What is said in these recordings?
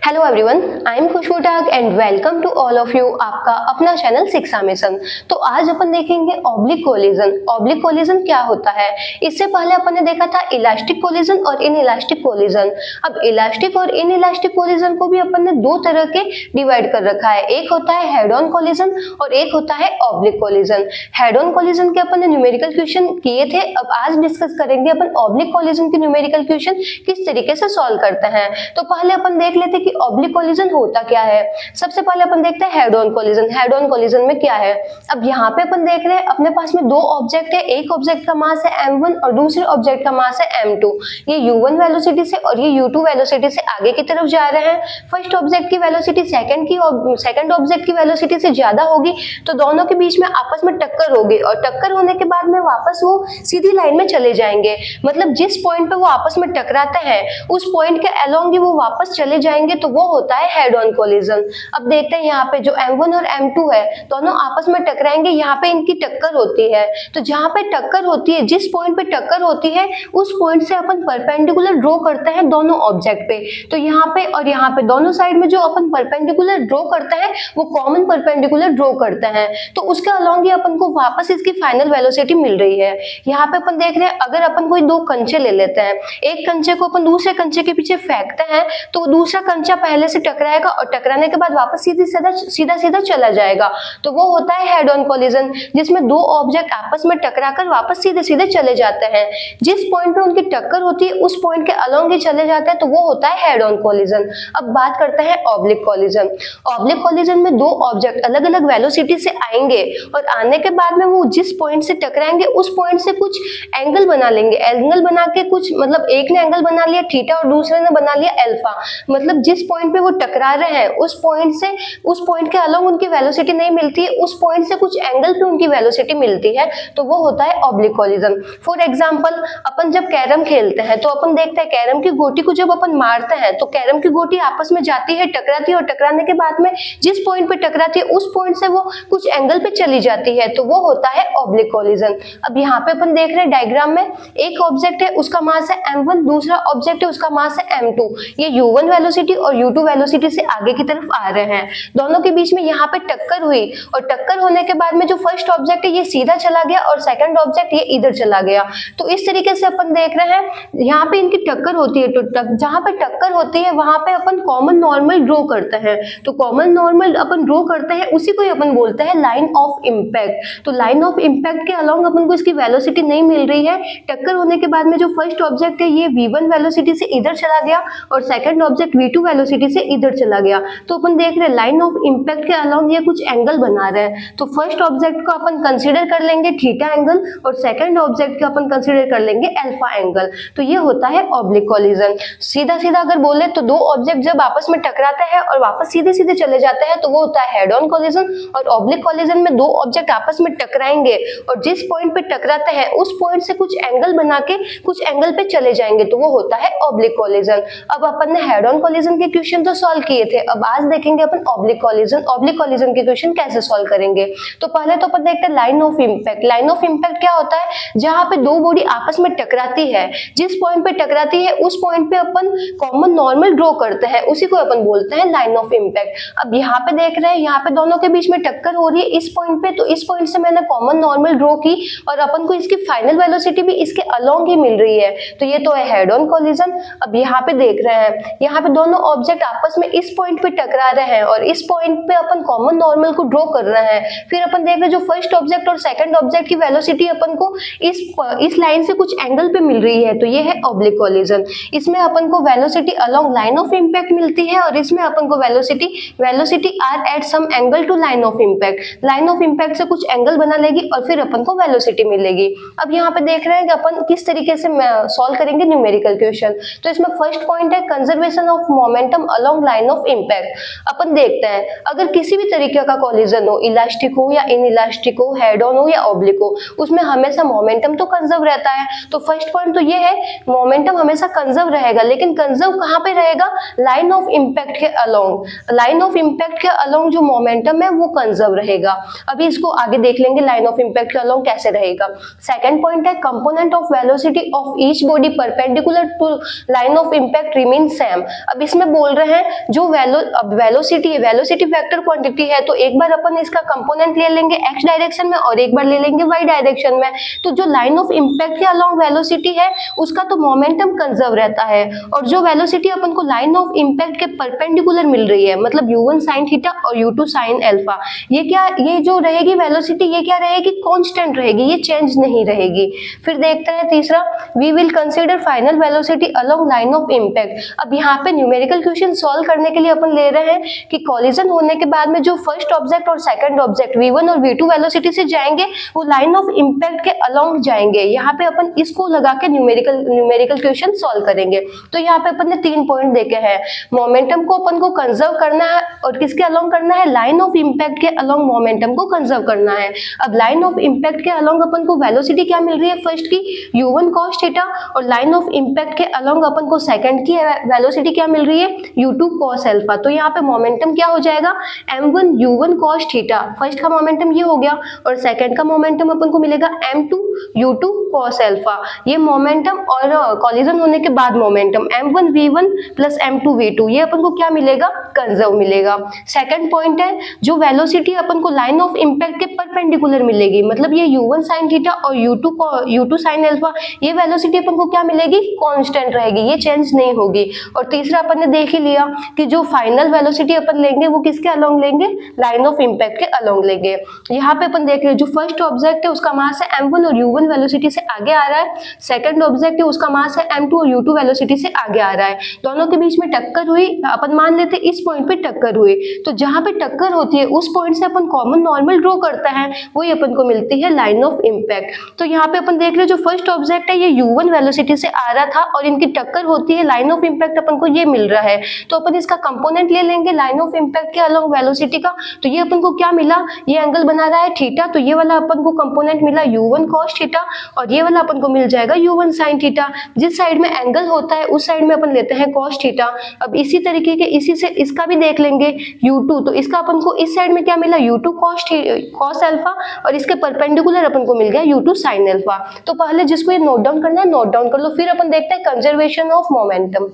Hello everyone, I am Khushboo टाग and welcome to all of you आपका अपना channel शिक्षा मिशन। तो आज अपन देखेंगे ऑब्लिक कोलिजन। ऑब्लिक कोलिजन क्या होता है? इससे पहले अपन ने देखा था इलास्टिक कोलिजन और इन इलास्टिक कोलिजन। अब इलास्टिक और इन इलास्टिक कोलिजन को भी अपन ने दो तरह के डिवाइड कर रखा है। एक होता है हेड ऑन कोलिजन और एक होता है oblique collision. Head on collision के अपन ने न्यूमेरिकल क्वेश्चन किए थे। अब आज डिस्कस करेंगे अपन ऑब्लिक कोलिजन के न्यूमेरिकल क्वेश्चन किस तरीके से सॉल्व करते हैं। तो पहले अपन देख लेते कि ऑब्लिक कोलिजन होता क्या है। सबसे पहले अपन देखते हैं head on collision. Head on collision में क्या है? अब यहाँ पे अपन देख रहे हैं अपने पास में दो ऑब्जेक्ट है। एक ऑब्जेक्ट का मास है m1 और दूसरे ऑब्जेक्ट का मास है m2। ये u1 वेलोसिटी से और ये u2 वेलोसिटी से आगे की तरफ जा रहे हैं। फर्स्ट ऑब्जेक्ट की वेलोसिटी सेकंड ऑब्जेक्ट की वेलोसिटी से ज्यादा होगी तो दोनों के बीच में आपस में टक्कर होगी और टक्कर होने के बाद में वापस वो सीधी लाइन में चले जाएंगे। मतलब जिस पॉइंट पे वो आपस में टकराते हैं उस पॉइंट के अलोंग ही वो वापस चले जाएंगे, तो वो होता है हेड ऑन कोलिजन। अब देखते हैं यहाँ पे जो m1 और m2 है दोनों आपस में टकराएंगे। यहाँ पे इनकी टक्कर होती है, तो जहाँ पे टक्कर होती है, जिस पॉइंट पे टक्कर होती है उस पॉइंट से अपन परपेंडिकुलर ड्रॉ करते हैं दोनों ऑब्जेक्ट पे। तो यहाँ पे और यहाँ पे दोनों साइड में जो अपन परपेंडिकुलर ड्रॉ करते हैं वो कॉमन परपेंडिकुलर ड्रॉ करते हैं, तो उसके अलोंग ही अपन को वापस इसकी फाइनल वेलोसिटी मिल रही है। यहाँ पे अपन देख रहे हैं अगर अपन कोई दो कंचे ले लेते हैं, एक कंचे को अपन दूसरे कंचे के पीछे फेंकते हैं तो दूसरा कंचा पहले से टकराएगा और टकराने के बाद वापस सीधा चला जाएगा, तो वो होता है हेड ऑन कोलिजन, जिसमें दो ऑब्जेक्ट आपस में टकराकर वापस सीधे चले जाते हैं। जिस पॉइंट पे उनकी टक्कर होती है उस पॉइंट के अलोंग ही चले जाते हैं, तो वो होता है हेड ऑन कोलिजन। अब बात करते हैं ऑब्लिक कोलिजन। ऑब्लिक कोलिजन में दो ऑब्जेक्ट अलग अलग वेलोसिटी से आएंगे और आने के बाद में वो जिस पॉइंट से टकराएंगे उस पॉइंट से कुछ एंगल बना लेंगे। एंगल बना के कुछ मतलब एक ने एंगल बना लिया थीटा और दूसरे ने बना लिया अल्फा। मतलब जिस पॉइंट पे वो टकरा रहे हैं उस पॉइंट के अलोंग उनकी वेलोसिटी नहीं मिलती है, उस पॉइंट से कुछ एंगल पे उनकी वेलोसिटी मिलती है, तो वो होता है ऑब्लिक कोलिजन। फॉर एग्जांपल अपन जब कैरम खेलते हैं तो अपन देखते हैं कैरम की गोटी को जब अपन मारते हैं तो कैरम की गोटी आपस में जाती है, टकराती है और टकराने के बाद में जिस पॉइंट पे टकराती है उस पॉइंट से वो कुछ एंगल पे चली जाती है, तो वो होता है ऑब्लिक कोलिजन। अब यहाँ पे अपन देख रहे हैं डायग्राम में एक ऑब्जेक्ट है उसका मास है m1, दूसरा ऑब्जेक्ट है उसका मास है m2। ये u1 वेलोसिटी और u2 वेलोसिटी से आगे की तरफ आ रहे हैं, दोनों के बीच में यहाँ पे टक्कर हुई और टक्कर होने के बाद में जो फर्स्ट ऑब्जेक्ट है ये सीधा चला गया और सेकंड ऑब्जेक्ट ये इधर चला गया। तो इस तरीके से अपन देख रहे हैं यहाँ पे इनकी टक्कर होती है, तो जहाँ पे टक्कर होती है वहां पे अपन कॉमन नॉर्मल ड्रॉ करते हैं। तो कॉमन नॉर्मल अपन ड्रॉ करते हैं उसी को अपन बोलते हैं लाइन ऑफ इम्पैक्ट। तो लाइन ऑफ इम्पैक्ट के अलोंग अपन को इसकी वेलोसिटी नहीं मिल रही है। टक्कर होने के बाद में जो फर्स्ट ऑब्जेक्ट है ये v1 वेलोसिटी से इधर चला गया और सेकंड ऑब्जेक्ट v2 वेलोसिटी से इधर चला गया। तो अपन देख रहे हैं लाइन ऑफ इम्पैक्ट के अलोंग ये कुछ एंगल बना रहे हैं। तो फर्स्ट ऑब्जेक्ट को अपन कंसीडर कर लेंगे थीटा एंगल और सेकंड ऑब्जेक्ट को अपन कंसीडर कर लेंगे अल्फा एंगल। तो ये होता है ऑब्लिक कोलिजन। सीधा अगर बोले तो दो ऑब्जेक्ट जब आपस में टकराते हैं और वापस सीधे चले जाते हैं तो वो होता है हेड ऑन कोलिजन। और ऑब्लिक कोलिजन में दो ऑब्जेक्ट आपस में टकराएंगे और जिस पॉइंट पे टकराते हैं उस पॉइंट से कुछ एंगल बना के कुछ एंगल पे चले जाएंगे, तो वो होता है ऑब्लिक कोलिजन। अब अपन ने हेड ऑन कोलिजन के क्वेश्चन तो सॉल्व किए थे, अब आज देखेंगे अपन ऑब्लिक कोलिजन। ऑब्लिक कोलिजन के क्वेश्चन कैसे सॉल्व करेंगे? तो पहले तो अपन देखते हैं line of impact. Line of impact क्या होता है? जहां पे दो बॉडी आपस में टकराती है, जिस पॉइंट पे टकराती है उस पॉइंट पे अपन कॉमन नॉर्मल ड्रॉ करते हैं, उसी को अपन बोलते हैं लाइन ऑफ इम्पैक्ट। अब यहाँ पे देख रहे हैं यहाँ पे दोनों के बीच में टक्कर हो रही है इस पॉइंट पे, तो इस पॉइंट से मैंने कॉमन नॉर्मल ड्रॉ की और अपन को इसकी फाइनल वेलोसिटी भी इसके अलोंग ही मिल रही है, तो ये तो है हेड ऑन कोलिजन। अब यहाँ पे देख रहे हैं यहाँ पे दोनों ऑब्जेक्ट आपस में इस पॉइंट पे टकरा रहे हैं और इस पॉइंट पे अपन कॉमन नॉर्मल को ड्रॉ कर रहे हैं। फिर अपन देख रहे हैं जो फर्स्ट ऑब्जेक्ट और सेकंड ऑब्जेक्ट की वेलोसिटी अपन को इस लाइन से कुछ एंगल पे मिल रही है, तो ये है ऑब्लिक कोलिजन। इसमें अपन को velocity along line of impact मिलती है और इसमें अपन को velocity are at some angle to line of impact. Line of impact से कुछ एंगल बना लेगी और फिर अपन को वेलोसिटी मिलेगी। अब यहाँ पे देख रहे हैं कि अपन किस तरीके से सॉल्व करेंगे न्यूमेरिकल क्वेश्चन। तो इसमें फर्स्ट पॉइंट है conservation of momentum along line of impact. अपन देखते हैं अगर किसी भी तरीके का कोलिजन हो, इलास्टिक हो या इन इलास्टिक हो, हेड ऑन हो या ऑब्लिक हो, उसमें हमेशा मोमेंटम तो कंजर्व रहता है। तो फर्स्ट पॉइंट तो ये है मोमेंटम हमेशा कंजर्व रहेगा, लेकिन कंजर्व कहाँ पे रहेगा? लाइन ऑफ इम्पैक्ट के अलोंग। लाइन ऑफ इम्पैक्ट के अलोंग जो मोमेंटम है वो कंजर्व रहेगा। अभी इसको आगे देख लेंगे लाइन ऑफ इम्पैक्ट के अलोंग कैसे रहेगा। सेकंड पॉइंट है component of velocity of each body perpendicular to line of impact remain same. अब इसमें बोल रहे हैं जो वेलोसिटी वेक्टर क्वांटिटी है, तो एक बार अपन इसका कंपोनेंट ले लेंगे x डायरेक्शन में और एक बार ले लेंगे y डायरेक्शन में। तो जो लाइन ऑफ इंपैक्ट के अलोंग वेलोसिटी है उसका तो मोमेंटम कंजर्व रहता है, और जो वेलोसिटी अपन को लाइन ऑफ इंपैक्ट के परपेंडिकुलर मिल रही है, मतलब u1 sin थीटा और u2 sin अल्फा, ये जो रहेगी वेलोसिटी, ये क्या रहेगी, कांस्टेंट रहेगी, ये चेंज नहीं रहेगी। फिर देखते हैं तीसरा, we will consider final velocity along line of impact. अब यहाँ पे न्यूमेरिकल क्वेश्चन सॉल्व करने के लिए अपन ले रहे हैं कि कॉलिजन होने के बाद में जो फर्स्ट ऑब्जेक्ट और सेकंड ऑब्जेक्ट v1 और v2 वेलोसिटी से जाएंगे वो लाइन ऑफ इंपैक्ट के अलोंग जाएंगे। यहाँ पे अपन इसको लगा के न्यूमेरिकल क्वेश्चन सॉल्व करेंगे। तो यहाँ पे अपन ने 3 पॉइंट देखे हैं, मोमेंटम को अपन को कंजर्व करना है और किसके अलोंग करना है, लाइन ऑफ इंपैक्ट के अलोंग मोमेंटम को कंजर्व करना है। अब लाइन ऑफ इंपैक्ट के अलोंग अपन को वेलोसिटी क्या मिल रही है, फर्स्ट की u1 cos थीटा, और लाइन ऑफ इंपैक्ट के अलोंग अपन को सेकंड की वेलोसिटी क्या मिल रही है, u2 cos अल्फा। तो यहाँ पे मोमेंटम क्या हो जाएगा, m1 u1 cos theta, first का मोमेंटम ये हो गया, और सेकंड का मोमेंटम अपन को मिलेगा m2 u2 cos अल्फा। ये मोमेंटम और कॉलिजन होने के बाद momentum m1 v1 plus m2 v2, ये अपन को क्या मिलेगा, कंजर्व मिलेगा। सेकंड पॉइंट है, जो वेलोसिटी अपन को लाइन ऑफ इंपैक्ट के परपेंडिकुलर मिलेगी, मतलब ये u1 sin थीटा और u2 sin अल्फा, ये वेलोसिटी अपन को क्या मिलेगी, कांस्टेंट रहेगी, ये चेंज नहीं होगी। और तीसरा अपन ने देख ही लिया कि जो फाइनल वेलोसिटी अपन लेंगे वो किसके अलोंग लेंगे, लाइन ऑफ इंपैक्ट के अलोंग लेंगे। यहाँ पे अपन देख रहे हैं जो फर्स्ट ऑब्जेक्ट है उसका मास है m1 और u1 वेलोसिटी से आगे आ रहा है, सेकंड ऑब्जेक्ट है उसका मास है m2 और u2 वेलोसिटी से आगे आ रहा है। दोनों के बीच में टक्कर हुई, अपन मान लेते इस पॉइंट पे टक्कर हुई, तो जहां पे टक्कर होती है उस पॉइंट से अपन कॉमन नॉर्मल ड्रॉ करते हैं, वही अपन को मिलती है लाइन ऑफ इंपैक्ट। तो यहाँ पे अपन देख रहे हैं जो फर्स्ट ऑब्जेक्ट है ये u1 वेलोसिटी से आ रहा था और इनकी टक्कर होती है, लाइन ऑफ इंपैक्ट अपन को ये मिल रहा है। तो अपन इसका कंपोनेंट ले लेंगे लाइन ऑफ इंपैक्ट के अलोंग वेलोसिटी का, तो ये अपन को क्या मिला, ये एंगल बना रहा है थीटा, तो ये वाला अपन को कंपोनेंट मिला u1 cos थीटा, और ये वाला अपन को मिल जाएगा u1 sin थीटा। जिस साइड में एंगल होता है उस साइड में अपन लेते हैं cos थीटा। अब इसी तरीके के इसी से इसका भी देख लेंगे u2, तो इसका अपन को इस साइड में क्या मिला, u2 cos अल्फा, और इसके परपेंडिकुलर अपन को मिल गया u2 sin अल्फा। तो पहले जिसको ये नोट डाउन करना है नोट डाउन कर लो, फिर अपन देखते हैं कंजर्वेशन ऑफ मोमेंटम।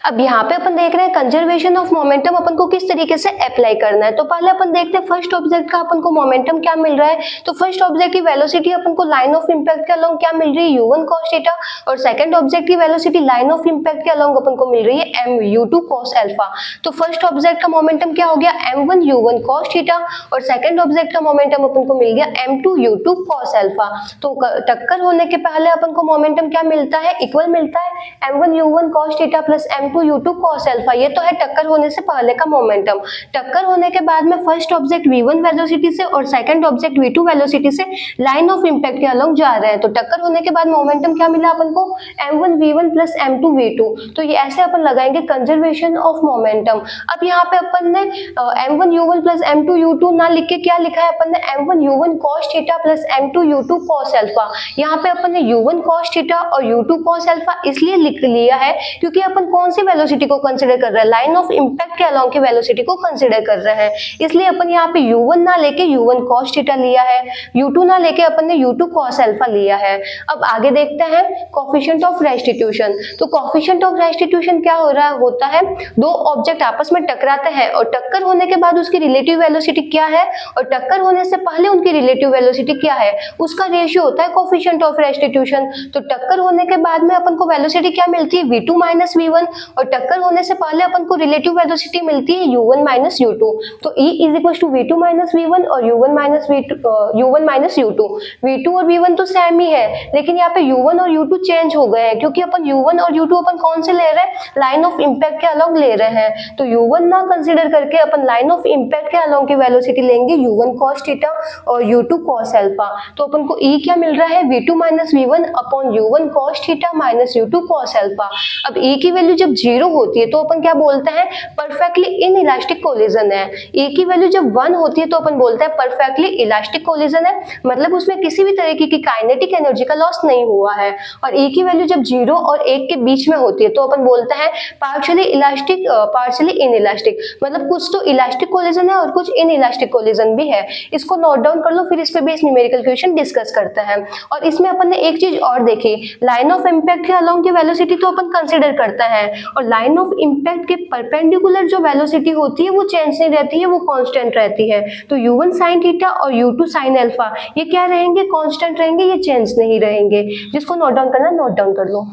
अब यहाँ पे अपन देख रहे हैं कंजर्वेशन ऑफ मोमेंटम अपन को किस तरीके से अप्लाई करना है। तो पहले अपन देखते हैं फर्स्ट ऑब्जेक्ट का अपन को मोमेंटम क्या मिल रहा है। तो फर्स्ट ऑब्जेक्ट की वेलोसिटी अपन को लाइन ऑफ इंपैक्ट के अलोंग क्या मिल रही है, u1 cos थीटा, और सेकंड ऑब्जेक्ट की वेलोसिटी लाइन ऑफ इंपैक्ट के अलोंग अपन को मिल रही है mu2 cos अल्फा। तो फर्स्ट ऑब्जेक्ट का मोमेंटम क्या हो गया, m1 u1 cos थीटा, और सेकंड ऑब्जेक्ट का मोमेंटम अपन को मिल गया m2 u2 cos अल्फा। तो टक्कर होने के पहले अपन को मोमेंटम क्या मिलता है, इक्वल मिलता है m1 u1 cos theta plus m2 u2 cos alpha. ये तो है टक्कर होने से पहले का मोमेंटम। टक्कर होने के बाद में फर्स्ट ऑब्जेक्ट v1 वेलोसिटी से और सेकंड ऑब्जेक्ट v2 वेलोसिटी से लाइन ऑफ इंपैक्ट के अलोंग जा रहे हैं, तो टक्कर होने के बाद मोमेंटम क्या मिला अपन को, m1 v1 plus m2 v2। तो ये ऐसे अपन लगाएंगे कंजर्वेशन ऑफ मोमेंटम। अब यहाँ पे अपन ने m1 u1 plus m2 u2 ना लिख के क्या लिखा है अपन ने, m1 u1 cos theta plus m2 u2 cos alpha. यहाँ पे अपन ने u1 cos थीटा और u2 cos अल्फा इसलिए लिख लिया है क्योंकि अपन कौन सी वेलोसिटी को कंसीडर कर रहे हैं, लाइन ऑफ इंपैक्ट के अलोंग की वेलोसिटी को कंसीडर कर रहे हैं, इसलिए अपन यहाँ पे u1 ना लेके u1 cos थीटा लिया है, u2 ना लेके अपन ने u2 cos अल्फा लिया है। अब आगे देखते हैं कोफिशिएंट ऑफ रेस्टिट्यूशन। तो कोफिशिएंट ऑफ रेस्टिट्यूशन क्या हो रहा होता है, दो ऑब्जेक्ट आपस में टकराते हैं और टक्कर होने के बाद उसकी रिलेटिव वेलोसिटी क्या है और टक्कर होने से पहले उनकी रिलेटिव वेलोसिटी क्या है, उसका रेशियो होता है कोफिशिएंट ऑफ रेस्टिट्यूशन। तो टक्कर होने के बाद में अपन को वेलोसिटी क्या मिलती है, v2 माइनस v1, और टक्कर होने से पहले अपन को रिलेटिव वेलोसिटी मिलती है u1 माइनस u2। तो E is equal to v2 minus v1 और u1 माइनस u2। v2 और v1 तो सेम ही है, लेकिन यहाँ पे u1 और u2 चेंज हो गए हैं क्योंकि अपन u1 और u2 अपन कौन से ले रहे हैं, लाइन ऑफ इंपैक्ट के अलोंग ले रहे हैं। तो u1 ना कंसीडर करके अपन लाइन ऑफ इंपैक्ट के अलोंग की वेलोसिटी लेंगे u1 cos थीटा और u2 cos अल्फा। तो अपन को E क्या मिल रहा है, v2 minus v1 upon u1 cos theta minus u2 cos alpha. अब E की वैल्यू जब जीरो होती है तो अपन क्या बोलते हैं, परफेक्टली इनइलास्टिक कोलिजन है। ए की वैल्यू जब 1 होती है तो अपन बोलते हैं परफेक्टली इलास्टिक कोलिजन है, मतलब उसमें किसी भी तरीके की काइनेटिक एनर्जी का लॉस नहीं हुआ है। और ए की वैल्यू जब 0 और 1 के बीच में होती है तो अपन बोलते हैं पार्शियली इलास्टिक पार्शियली इनइलास्टिक, मतलब कुछ तो इलास्टिक कोलिजन है और कुछ इनइलास्टिक कोलिजन भी है। इसको नोट डाउन कर लो, फिर इस पे बेस्ड न्यूमेरिकल क्वेश्चन डिस्कस करते हैं। और इसमें अपन ने एक चीज और देखी, लाइन ऑफ इम्पैक्ट के अलोंग की वेलोसिटी तो अपन कंसीडर करते हैं, और लाइन ऑफ इम्पैक्ट के परपेंडिकुलर जो वेलोसिटी होती है वो चेंज नहीं रहती है, वो कांस्टेंट रहती है। तो u1 sin थीटा और u2 sin अल्फा ये क्या रहेंगे, कांस्टेंट रहेंगे, ये चेंज नहीं रहेंगे। जिसको नोट डाउन करना नोट डाउन कर लो।